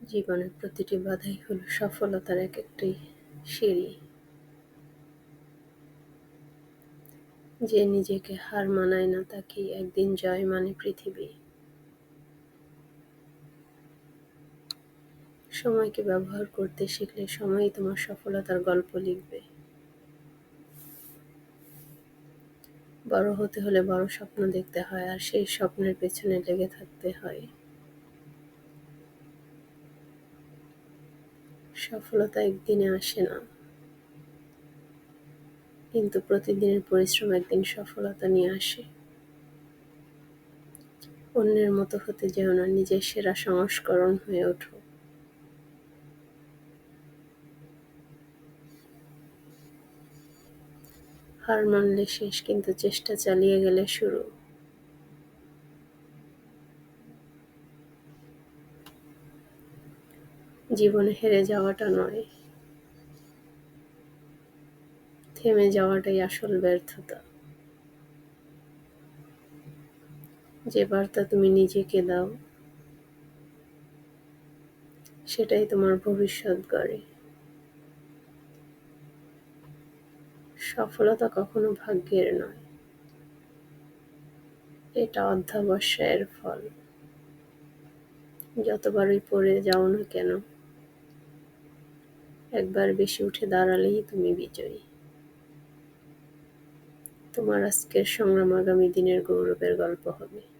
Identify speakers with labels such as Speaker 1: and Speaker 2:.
Speaker 1: জীবনের প্রতিটি বাধাই হলো সফলতার এক-একটি সিঁড়ি। যে নিজেকে হার মানায় না তাকেই একদিন জয় মানে পৃথিবী। সময়কে ব্যবহার করতে শিখলে সময়ই তোমার সফলতার গল্প লিখবে। বড় হতে হলে বড় স্বপ্ন দেখতে হয়, আর সেই স্বপ্নের পেছনে লেগে থাকতে হয়। সফলতা একদিনে আসে না, কিন্তু প্রতিদিনের পরিশ্রম একদিন সফলতা নিয়ে আসে। অন্যের মতো হতে যেও না, নিজের সেরা সংস্করণ হয়ে ওঠো। হার মানলে শেষ, কিন্তু চেষ্টা চালিয়ে গেলে শুরু। জীবনে হেরে যাওয়াটা নয়, থেমে যাওয়াটাই আসল ব্যর্থতা। যে বার্তা তুমি নিজেকে দাও, সেটাই তোমার ভবিষ্যৎ গড়ে। সফলতা কখনো ভাগ্যের নয়, এটা অধ্যবসায়ের ফল। যতবারই পড়ে যাও না কেন, একবার বেশি উঠে দাঁড়ালেই তুমি বিজয়ী। তোমার আজকের সংগ্রাম আগামী দিনের গৌরবের গল্প হবে।